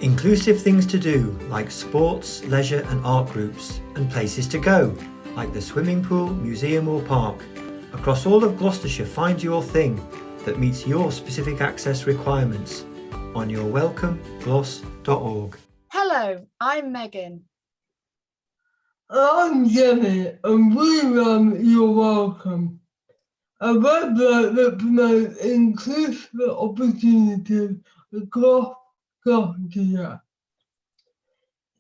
Inclusive things to do like sports, leisure and art groups, and places to go like the swimming pool, museum or park. Across all of Gloucestershire, find your thing that meets your specific access requirements on yourwelcomegloss.org. Hello, I'm Megan. I'm Jenny, and we run You're Welcome, a website that promotes inclusive opportunities across Gloucestershire.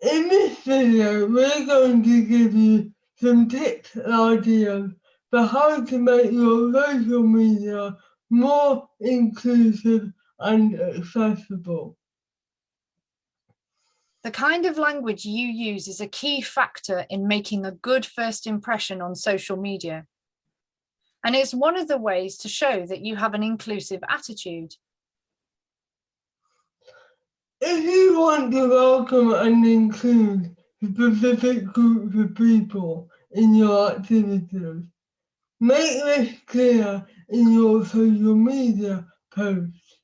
In this video, we're going to give you some tips and ideas for how to make your social media more inclusive and accessible. The kind of language you use is a key factor in making a good first impression on social media. And it's one of the ways to show that you have an inclusive attitude. If you want to welcome and include specific groups of people in your activities, make this clear in your social media posts.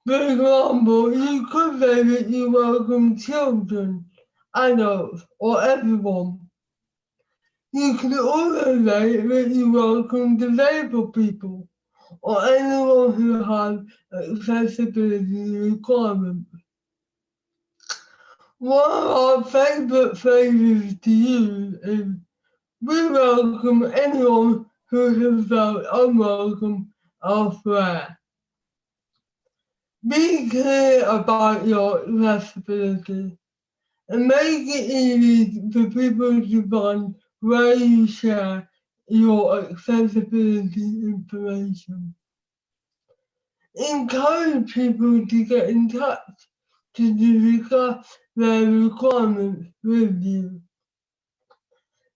For example, you could say that you welcome children, adults, or everyone. You could also say that you welcome disabled people, or anyone who has accessibility requirements. One of our favourite phrases to use is, "We welcome anyone who has felt unwelcome elsewhere." Be clear about your accessibility and make it easy for people to find where you share your accessibility information. Encourage people to get in touch to discuss their requirements with you.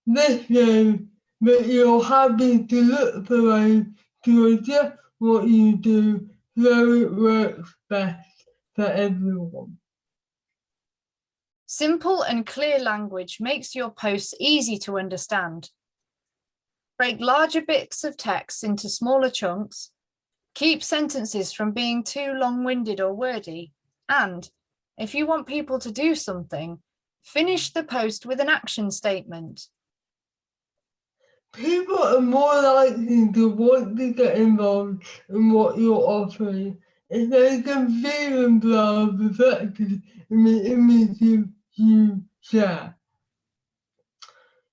This shows that you're happy to look for ways to adjust what you do so it works best for everyone. Simple and clear language makes your posts easy to understand. Break larger bits of text into smaller chunks. Keep sentences from being too long-winded or wordy. And if you want people to do something, finish the post with an action statement. People are more likely to want to get involved in what you're offering if they can see themselves reflected in the images you share.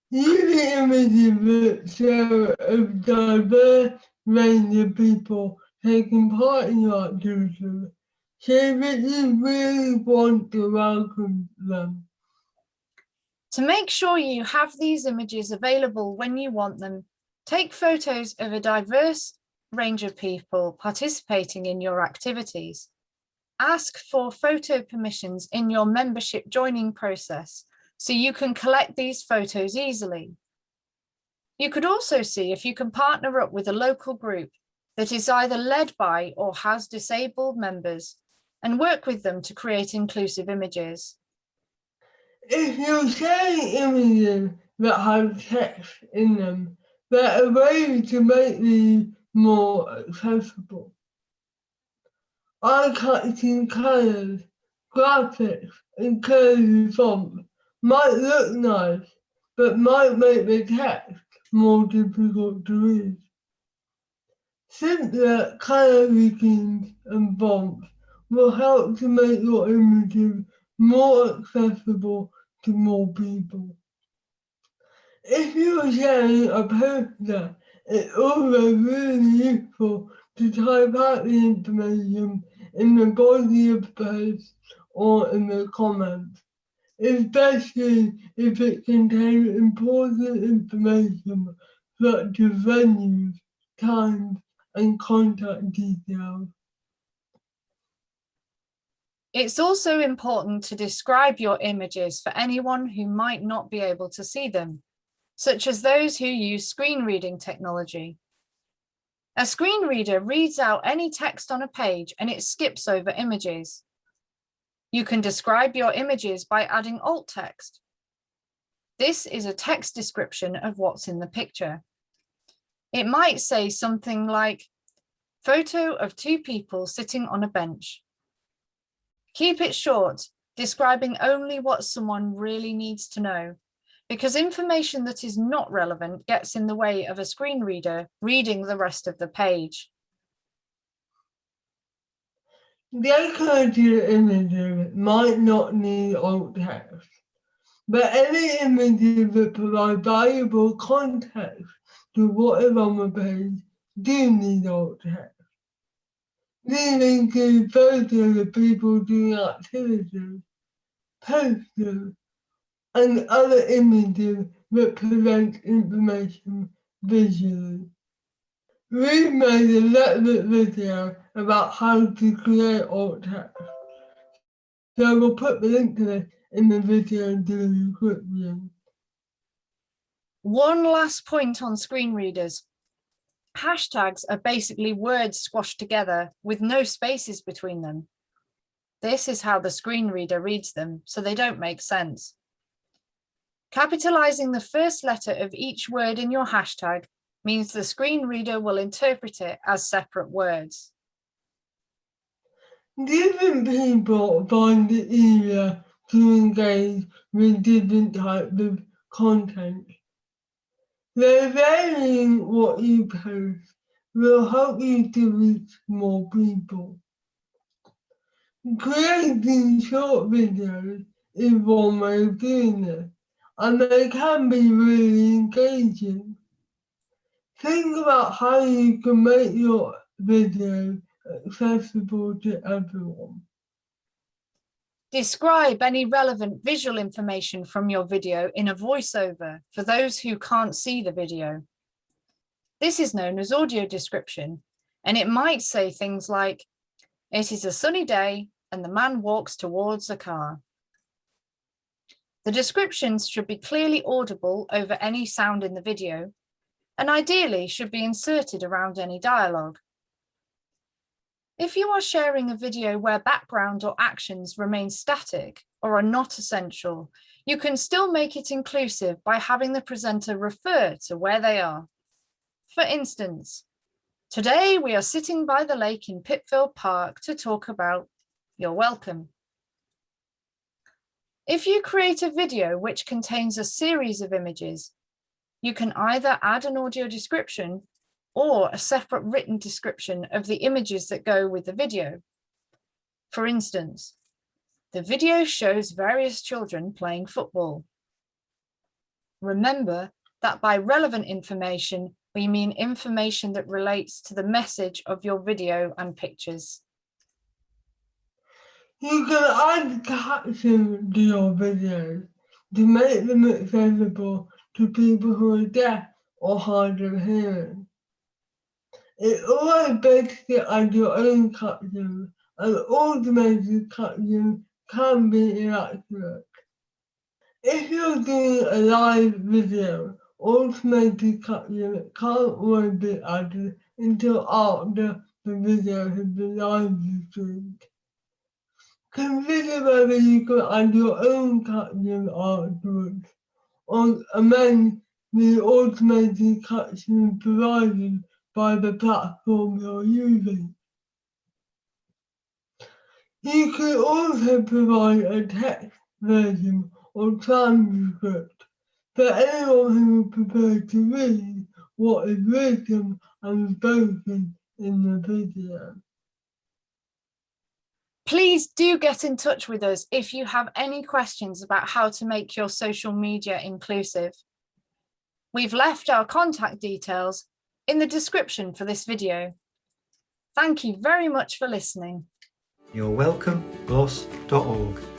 Using images that show a diverse range of people taking part in your activity shows that you really want to welcome them. To make sure you have these images available when you want them, take photos of a diverse range of people participating in your activities. Ask for photo permissions in your membership joining process so you can collect these photos easily. You could also see if you can partner up with a local group that is either led by or has disabled members and work with them to create inclusive images. If you're sharing images that have text in them, there are ways to make these more accessible. Eye-catching colours, graphics, and curly fonts might look nice, but might make the text more difficult to read. Simpler colour schemes and fonts will help to make your images more accessible to more people. If you're sharing a poster, it's also really useful to type out the information in the body of the post or in the comments, especially if it contains important information such as venues, times, and contact details. It's also important to describe your images for anyone who might not be able to see them, such as those who use screen reading technology. A screen reader reads out any text on a page and it skips over images. You can describe your images by adding alt text. This is a text description of what's in the picture. It might say something like, photo of two people sitting on a bench. Keep it short, describing only what someone really needs to know, because information that is not relevant gets in the way of a screen reader reading the rest of the page. Decorative images might not need alt text, but any images that provide valuable context to what is on the page do need alt text. These include photos of people doing activities, posters, and other images that present information visually. We made a separate video about how to create alt text, so we'll put the link to this in the video description. One last point on screen readers. Hashtags are basically words squashed together with no spaces between them. This is how the screen reader reads them, so they don't make sense. Capitalizing the first letter of each word in your hashtag means the screen reader will interpret it as separate words. Different people find it easier to engage with different types of content. So varying what you post will help you to reach more people. Creating short videos is one way of doing this, and they can be really engaging. Think about how you can make your video accessible to everyone. Describe any relevant visual information from your video in a voiceover for those who can't see the video. This is known as audio description, and it might say things like, "It is a sunny day and the man walks towards a car." The descriptions should be clearly audible over any sound in the video, and ideally should be inserted around any dialogue. If you are sharing a video where background or actions remain static or are not essential, you can still make it inclusive by having the presenter refer to where they are. For instance, today we are sitting by the lake in Pitfield Park to talk about "You're welcome." If you create a video which contains a series of images, you can either add an audio description or a separate written description of the images that go with the video. For instance, the video shows various children playing football. Remember that by relevant information, we mean information that relates to the message of your video and pictures. You can add captions to your videos to make them accessible to people who are deaf or hard of hearing. It's always better to add your own captions, and automated captions can be inaccurate. If you're doing a live video, automated captions can't always be added until after the video has been live streamed. Consider whether you can add your own captions afterwards, or amend the automated captions provided by the platform you're using. You can also provide a text version or transcript for anyone who would prefer to read what is written and spoken in the video. Please do get in touch with us if you have any questions about how to make your social media inclusive. We've left our contact details in the description for this video. Thank you very much for listening. You're welcome, gloss.org.